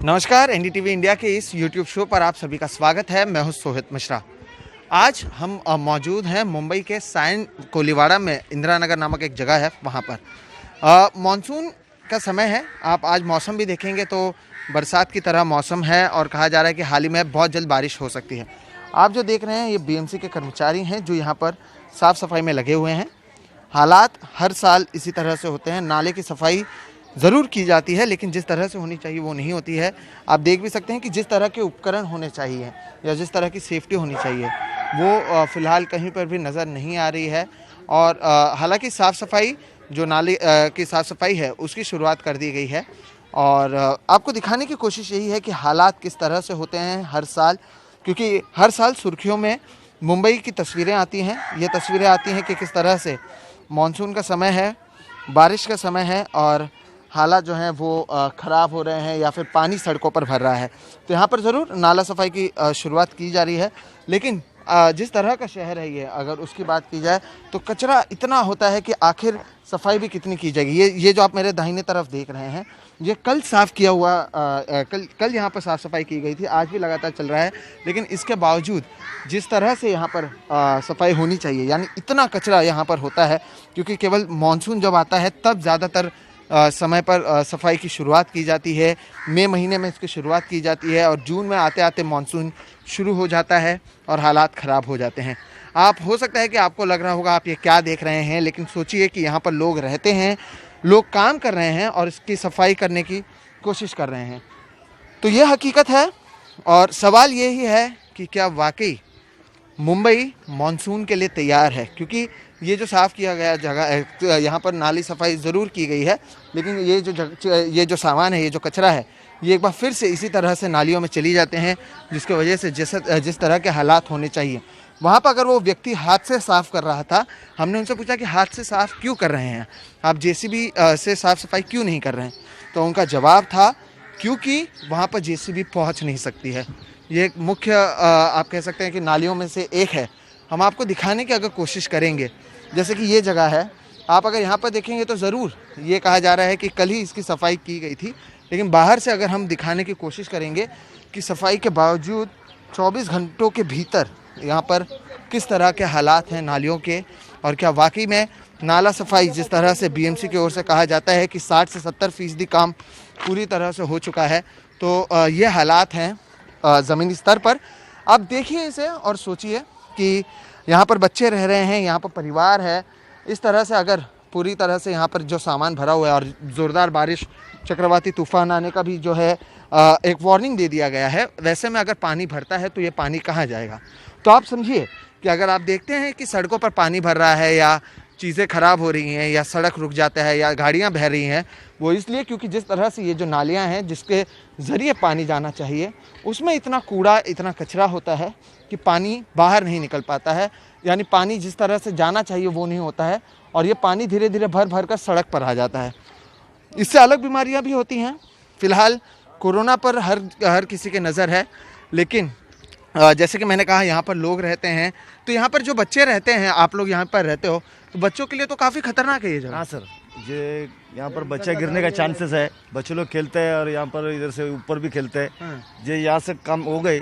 नमस्कार, NDTV India के इस यूट्यूब शो पर आप सभी का स्वागत है। मैं हूं सोहित मिश्रा। आज हम मौजूद हैं मुंबई के सायन कोलीवाड़ा में, इंदिरा नगर नामक एक जगह है वहां पर। मानसून का समय है। आप आज मौसम भी देखेंगे तो बरसात की तरह मौसम है और कहा जा रहा है कि हाल ही में बहुत जल्द बारिश हो सकती है। आप जो देख रहे हैं ये बीएमसी के कर्मचारी हैं जो यहाँ पर साफ़ सफाई में लगे हुए हैं। हालात हर साल इसी तरह से होते हैं। नाले की सफाई ज़रूर की जाती है लेकिन जिस तरह से होनी चाहिए वो नहीं होती है। आप देख भी सकते हैं कि जिस तरह के उपकरण होने चाहिए या जिस तरह की सेफ्टी होनी चाहिए वो फ़िलहाल कहीं पर भी नज़र नहीं आ रही है। और हालांकि साफ़ सफाई जो नाले की साफ़ सफाई है उसकी शुरुआत कर दी गई है और आपको दिखाने की कोशिश यही है कि हालात किस तरह से होते हैं हर साल, क्योंकि हर साल सुर्खियों में मुंबई की तस्वीरें आती हैं। ये तस्वीरें आती हैं कि किस तरह से मानसून का समय है, बारिश का समय है और हालात जो हैं वो ख़राब हो रहे हैं या फिर पानी सड़कों पर भर रहा है। तो यहाँ पर ज़रूर नाला सफाई की शुरुआत की जा रही है, लेकिन जिस तरह का शहर है ये, अगर उसकी बात की जाए तो कचरा इतना होता है कि आखिर सफाई भी कितनी की जाएगी। ये जो आप मेरे दाहिने तरफ देख रहे हैं ये कल साफ़ किया हुआ कल यहाँ पर साफ़ सफाई की गई थी, आज भी लगातार चल रहा है। लेकिन इसके बावजूद जिस तरह से यहाँ पर सफाई होनी चाहिए, यानी इतना कचरा यहाँ पर होता है, क्योंकि केवल मानसून जब आता है तब ज़्यादातर समय पर सफाई की शुरुआत की जाती है। मई महीने में इसकी शुरुआत की जाती है और जून में आते आते मानसून शुरू हो जाता है और हालात ख़राब हो जाते हैं। आप हो सकता है कि आपको लग रहा होगा आप ये क्या देख रहे हैं, लेकिन सोचिए कि यहाँ पर लोग रहते हैं, लोग काम कर रहे हैं और इसकी सफाई करने की कोशिश कर रहे हैं। तो ये हकीकत है और सवाल यही है कि क्या वाकई मुंबई मानसून के लिए तैयार है, क्योंकि ये जो साफ़ किया गया जगह, यहाँ पर नाली सफाई ज़रूर की गई है, लेकिन ये जो सामान है, ये जो कचरा है, ये एक बार फिर से इसी तरह से नालियों में चली जाते हैं, जिसकी वजह से जिस तरह के हालात होने चाहिए वहाँ पर, अगर वो व्यक्ति हाथ से साफ़ कर रहा था, हमने उनसे पूछा कि हाथ से साफ़ क्यों कर रहे हैं आप, जेसीबी से साफ़ सफाई क्यों नहीं कर रहे हैं, तो उनका जवाब था क्योंकि वहाँ पर जेसीबी पहुँच नहीं सकती है। ये एक मुख्य आप कह सकते हैं कि नालियों में से एक है। हम आपको दिखाने की अगर कोशिश करेंगे, जैसे कि ये जगह है, आप अगर यहाँ पर देखेंगे तो ज़रूर ये कहा जा रहा है कि कल ही इसकी सफाई की गई थी, लेकिन बाहर से अगर हम दिखाने की कोशिश करेंगे कि सफाई के बावजूद 24 घंटों के भीतर यहाँ पर किस तरह के हालात हैं नालियों के, और क्या वाकई में नाला सफाई जिस तरह से बीएमसी की ओर से कहा जाता है कि 60 से 70% काम पूरी तरह से हो चुका है, तो ये हालात हैं ज़मीनी स्तर पर। आप देखिए इसे और सोचिए कि यहाँ पर बच्चे रह रहे हैं, यहाँ पर परिवार है। इस तरह से अगर पूरी तरह से यहाँ पर जो सामान भरा हुआ है और ज़ोरदार बारिश, चक्रवाती तूफान आने का भी जो है एक वार्निंग दे दिया गया है, वैसे में अगर पानी भरता है तो ये पानी कहाँ जाएगा। तो आप समझिए कि अगर आप देखते हैं कि सड़कों पर पानी भर रहा है या चीज़ें ख़राब हो रही हैं या सड़क रुक जाता है या गाड़ियाँ बह रही हैं, वो इसलिए क्योंकि जिस तरह से ये जो नालियाँ हैं जिसके ज़रिए पानी जाना चाहिए उसमें इतना कूड़ा, इतना कचरा होता है कि पानी बाहर नहीं निकल पाता है, यानी पानी जिस तरह से जाना चाहिए वो नहीं होता है और ये पानी धीरे धीरे भर भर कर सड़क पर आ जाता है। इससे अलग बीमारियां भी होती हैं। फ़िलहाल कोरोना पर हर किसी की नज़र है, लेकिन जैसे कि मैंने कहा यहाँ पर लोग रहते हैं, तो यहाँ पर जो बच्चे रहते हैं, आप लोग यहाँ पर रहते हो, तो बच्चों के लिए तो काफ़ी खतरनाक है ये जगह। हाँ सर, ये यहाँ पर बच्चा गिरने का चांसेस है। बच्चे लोग खेलते हैं और यहाँ पर इधर से ऊपर भी खेलते हैं। ये यहाँ से काम हो गए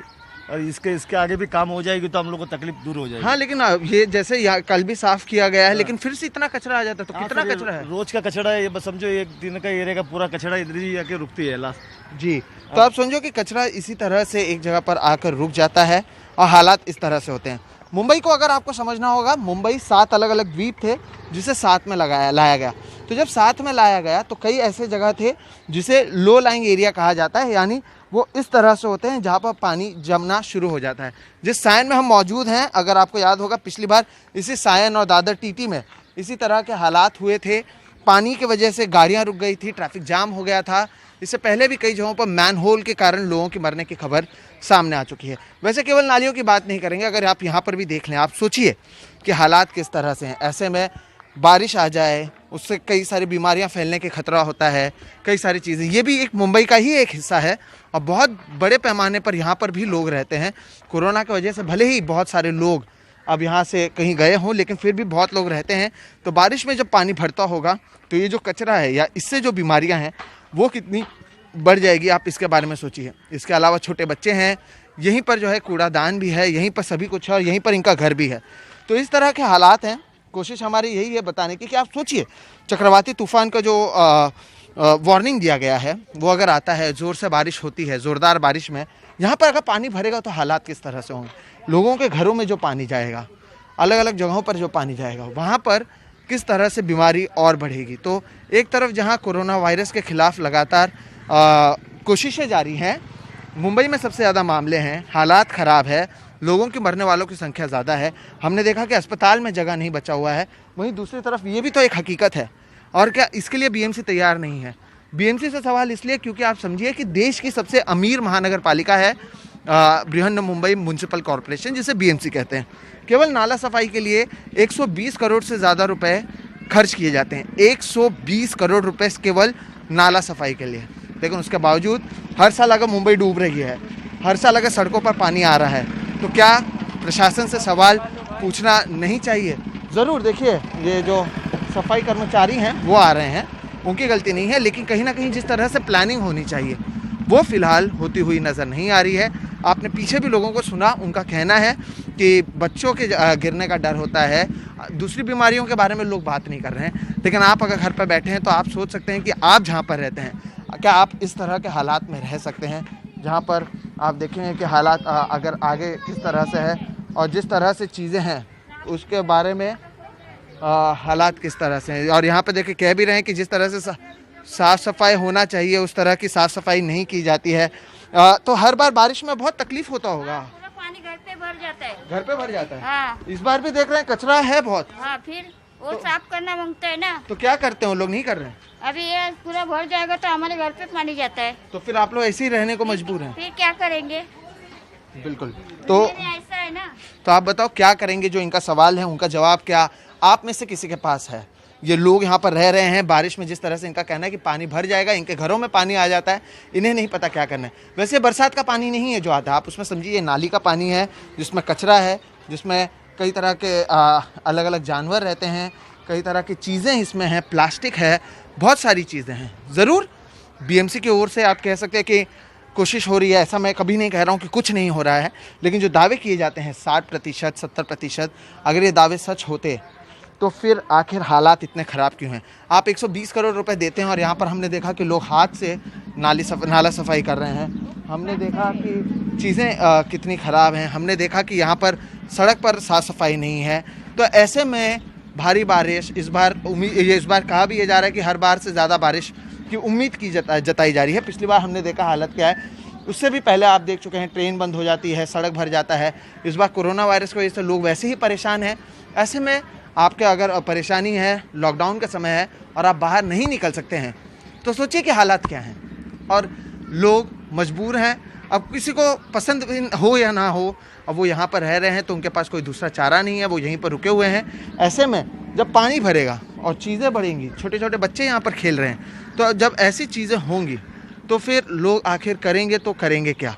और इसके आगे भी काम हो जाएगी तो हम लोग को तकलीफ दूर हो जाएगी। हाँ, लेकिन ये जैसे कल भी साफ किया गया है, लेकिन फिर से इतना कचरा आ जाता है, तो कितना कचरा है? रोज का कचरा है ये, बस समझो एक दिन का एरिया का पूरा कचरा इधर ही आके रुकती है लास्ट जी। तो आप समझो कि कचरा इसी तरह से एक जगह पर आकर रुक जाता है और हालात इस तरह से होते हैं। मुंबई को अगर आपको समझना होगा, मुंबई 7 अलग अलग द्वीप थे जिसे साथ में लाया गया। तो जब साथ में लाया गया तो कई ऐसे जगह थे जिसे लो लाइंग एरिया कहा जाता है, यानी वो इस तरह से होते हैं जहाँ पर पानी जमना शुरू हो जाता है। जिस सायन में हम मौजूद हैं, अगर आपको याद होगा पिछली बार इसी सायन और दादर टीटी में इसी तरह के हालात हुए थे। पानी की वजह से गाड़ियाँ रुक गई थी, ट्रैफिक जाम हो गया था। इससे पहले भी कई जगहों पर मैनहोल के कारण लोगों की मरने की खबर सामने आ चुकी है। वैसे केवल नालियों की बात नहीं करेंगे, अगर आप यहाँ पर भी देख लें, आप सोचिए कि हालात किस तरह से हैं। ऐसे में बारिश आ जाए, उससे कई सारी बीमारियां फैलने के खतरा होता है, कई सारी चीज़ें। ये भी एक मुंबई का ही एक हिस्सा है और बहुत बड़े पैमाने पर यहाँ पर भी लोग रहते हैं। कोरोना की वजह से भले ही बहुत सारे लोग अब यहाँ से कहीं गए हों, लेकिन फिर भी बहुत लोग रहते हैं। तो बारिश में जब पानी भरता होगा तो ये जो कचरा है या इससे जो बीमारियाँ हैं वो कितनी बढ़ जाएगी, आप इसके बारे में सोचिए। इसके अलावा छोटे बच्चे हैं, यहीं पर जो है कूड़ादान भी है, यहीं पर सभी कुछ है और यहीं पर इनका घर भी है। तो इस तरह के हालात हैं। कोशिश हमारी यही है बताने की कि आप सोचिए, चक्रवाती तूफान का जो वार्निंग दिया गया है वो अगर आता है, ज़ोर से बारिश होती है, ज़ोरदार बारिश में यहाँ पर अगर पानी भरेगा तो हालात किस तरह से होंगे। लोगों के घरों में जो पानी जाएगा, अलग अलग जगहों पर जो पानी जाएगा, वहाँ पर किस तरह से बीमारी और बढ़ेगी। तो एक तरफ जहाँ कोरोना वायरस के खिलाफ लगातार कोशिशें जारी हैं, मुंबई में सबसे ज़्यादा मामले हैं, हालात ख़राब है, लोगों की मरने वालों की संख्या ज़्यादा है, हमने देखा कि अस्पताल में जगह नहीं बचा हुआ है। वहीं दूसरी तरफ ये भी तो एक हकीकत है। और क्या इसके लिए बीएमसी तैयार नहीं है? बीएमसी से सवाल इसलिए क्योंकि आप समझिए कि देश की सबसे अमीर महानगर पालिका है बृहन मुंबई म्युनिसिपल कॉरपोरेशन, जिसे बीएमसी कहते हैं। केवल नाला सफाई के लिए 120 करोड़ से ज़्यादा रुपए खर्च किए जाते हैं। 120 करोड़ रुपए केवल नाला सफाई के लिए। लेकिन उसके बावजूद हर साल अगर मुंबई डूब रही है, हर साल अगर सड़कों पर पानी आ रहा है, तो क्या प्रशासन से सवाल पूछना नहीं चाहिए? ज़रूर देखिए, ये जो सफाई कर्मचारी हैं वो आ रहे हैं, उनकी गलती नहीं है, लेकिन कहीं ना कहीं जिस तरह से प्लानिंग होनी चाहिए वो फ़िलहाल होती हुई नज़र नहीं आ रही है। आपने पीछे भी लोगों को सुना, उनका कहना है कि बच्चों के गिरने का डर होता है, दूसरी बीमारियों के बारे में लोग बात नहीं कर रहे हैं। लेकिन आप अगर घर पर बैठे हैं तो आप सोच सकते हैं कि आप जहाँ पर रहते हैं, क्या आप इस तरह के हालात में रह सकते हैं, जहाँ पर आप देखेंगे कि हालात अगर आगे किस तरह से है और जिस तरह से चीज़ें हैं उसके बारे में हालात किस तरह से हैं। और यहाँ पे देखिए कह भी रहे हैं कि जिस तरह से साफ़ सफाई होना चाहिए उस तरह की साफ़ सफाई नहीं की जाती है। तो हर बार बारिश में बहुत तकलीफ होता होगा। पूरा पानी घर पे भर जाता है। घर पे भर जाता है। हाँ। इस बार भी देख रहे हैं कचरा है बहुत। हाँ, फिर वो साफ करना मांगता है ना। तो क्या करते हैं, लोग नहीं कर रहे हैं। अभी ये पूरा भर जाएगा तो हमारे घर पे पानी जाता है। तो फिर आप लोग ऐसे ही रहने को मजबूर हैं। फिर क्या करेंगे? बिल्कुल। तो ऐसा है ना। तो आप बताओ क्या करेंगे? जो इनका सवाल है उनका जवाब क्या आप में से किसी के पास है? ये लोग यहाँ पर रह रहे हैं, बारिश में जिस तरह से इनका कहना है कि पानी भर जाएगा, इनके घरों में पानी आ जाता है, इन्हें नहीं पता क्या करना है। वैसे बरसात का पानी नहीं है जो आता है, आप उसमें समझिए ये नाली का पानी है जिसमें कचरा है, जिसमें कई तरह के अलग अलग जानवर रहते हैं, कई तरह की चीज़ें इसमें हैं, प्लास्टिक है, बहुत सारी चीज़ें हैं। ज़रूर बीएमसी की ओर से आप कह सकते हैं कि कोशिश हो रही है, ऐसा मैं कभी नहीं कह रहा हूँ कि कुछ नहीं हो रहा है, लेकिन जो दावे किए जाते हैं 60%, 70%, अगर ये दावे सच होते तो फिर आखिर हालात इतने ख़राब क्यों हैं? आप 120 करोड़ रुपए देते हैं और यहाँ पर हमने देखा कि लोग हाथ से नाला सफाई कर रहे हैं। हमने देखा कि चीज़ें कितनी ख़राब हैं। हमने देखा कि यहाँ पर सड़क पर साफ़ सफाई नहीं है। तो ऐसे में भारी बारिश इस बार कहा भी ये जा रहा है कि हर बार से ज़्यादा बारिश की उम्मीद की जताई जा रही है। पिछली बार हमने देखा हालत क्या है, उससे भी पहले आप देख चुके हैं, ट्रेन बंद हो जाती है, सड़क भर जाता है। इस बार कोरोना वायरस की वजह से लोग वैसे ही परेशान हैं। ऐसे में आपके अगर परेशानी है, लॉकडाउन का समय है और आप बाहर नहीं निकल सकते हैं, तो सोचिए कि हालात क्या हैं। और लोग मजबूर हैं। अब किसी को पसंद हो या ना हो, अब वो यहाँ पर रह रहे हैं तो उनके पास कोई दूसरा चारा नहीं है, वो यहीं पर रुके हुए हैं। ऐसे में जब पानी भरेगा और चीज़ें बढ़ेंगी, छोटे छोटे बच्चे यहाँ पर खेल रहे हैं, तो जब ऐसी चीज़ें होंगी तो फिर लोग आखिर करेंगे तो करेंगे क्या?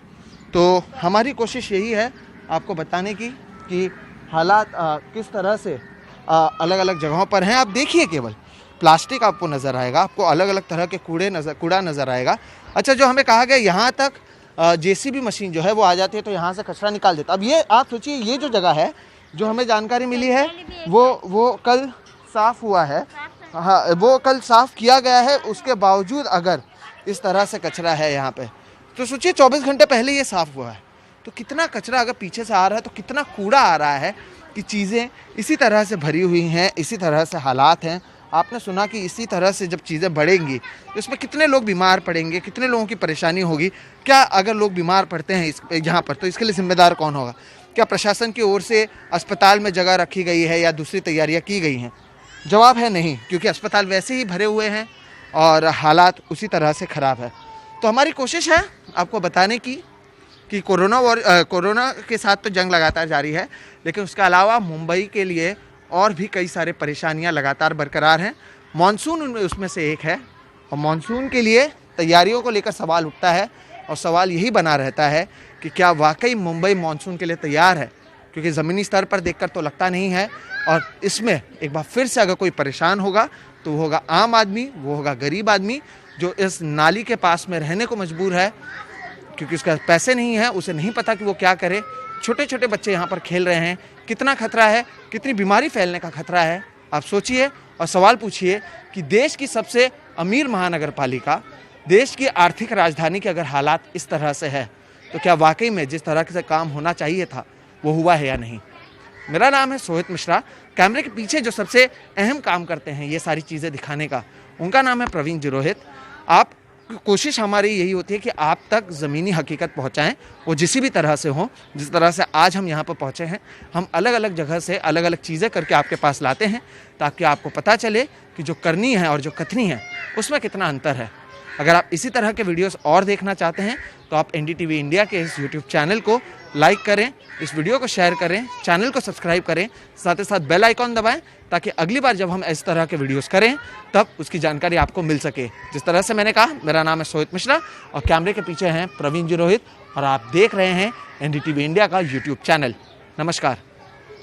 तो हमारी कोशिश यही है आपको बताने की कि हालात किस तरह से अलग अलग जगहों पर हैं। आप देखिए, केवल प्लास्टिक आपको नज़र आएगा, आपको अलग अलग तरह के कूड़ा नज़र आएगा। अच्छा, जो हमें कहा गया यहाँ तक जेसीबी मशीन जो है वो आ जाती है तो यहाँ से कचरा निकाल देता। अब ये आप सोचिए, ये जो जगह है, जो हमें जानकारी मिली है, वो कल साफ़ हुआ है। हाँ, वो कल साफ़ किया गया है। उसके बावजूद अगर इस तरह से कचरा है यहाँ पे, तो सोचिए 24 घंटे पहले ये साफ़ हुआ है, तो कितना कचरा अगर पीछे से आ रहा है, तो कितना कूड़ा आ रहा है कि चीज़ें इसी तरह से भरी हुई हैं, इसी तरह से हालात हैं। आपने सुना कि इसी तरह से जब चीज़ें बढ़ेंगी तो इसमें कितने लोग बीमार पड़ेंगे, कितने लोगों की परेशानी होगी। क्या अगर लोग बीमार पड़ते हैं यहाँ पर, तो इसके लिए जिम्मेदार कौन होगा? क्या प्रशासन की ओर से अस्पताल में जगह रखी गई है या दूसरी तैयारियाँ की गई हैं? जवाब है नहीं, क्योंकि अस्पताल वैसे ही भरे हुए हैं और हालात उसी तरह से ख़राब है। तो हमारी कोशिश है आपको बताने की कि कोरोना के साथ तो जंग लगातार जारी है, लेकिन उसके अलावा मुंबई के लिए और भी कई सारे परेशानियां लगातार बरकरार हैं। मॉनसून उसमें से एक है और मॉनसून के लिए तैयारियों को लेकर सवाल उठता है और सवाल यही बना रहता है कि क्या वाकई मुंबई मॉनसून के लिए तैयार है? क्योंकि ज़मीनी स्तर पर देखकर तो लगता नहीं है। और इसमें एक बार फिर से अगर कोई परेशान होगा तो वो होगा आम आदमी, वो होगा गरीब आदमी, जो इस नाली के पास में रहने को मजबूर है क्योंकि उसका पैसे नहीं है, उसे नहीं पता कि वो क्या करे। छोटे छोटे बच्चे यहाँ पर खेल रहे हैं। कितना खतरा है, कितनी बीमारी फैलने का खतरा है, आप सोचिए और सवाल पूछिए कि देश की सबसे अमीर महानगर पालिका, देश की आर्थिक राजधानी के अगर हालात इस तरह से है तो क्या वाकई में जिस तरह से काम होना चाहिए था वो हुआ है या नहीं। मेरा नाम है सोहित मिश्रा। कैमरे के पीछे जो सबसे अहम काम करते हैं ये सारी चीज़ें दिखाने का, उनका नाम है प्रवीण जिरोहित। आप कोशिश हमारी यही होती है कि आप तक ज़मीनी हकीकत पहुंचाएं, वो जिस भी तरह से हो। जिस तरह से आज हम यहाँ पर पहुँचे हैं, हम अलग अलग जगह से अलग अलग चीज़ें करके आपके पास लाते हैं ताकि आपको पता चले कि जो करनी है और जो कथनी है उसमें कितना अंतर है। अगर आप इसी तरह के वीडियोस और देखना चाहते हैं तो आप एनडीटीवी इंडिया के इस यूट्यूब चैनल को लाइक करें, इस वीडियो को शेयर करें, चैनल को सब्सक्राइब करें, साथ ही साथ बेल आइकॉन दबाएं ताकि अगली बार जब हम इस तरह के वीडियोस करें तब उसकी जानकारी आपको मिल सके। जिस तरह से मैंने कहा, मेरा नाम है सोहित मिश्रा और कैमरे के पीछे हैं प्रवीण जिरोहित और आप देख रहे हैं एनडीटीवी इंडिया का यूट्यूब चैनल। नमस्कार।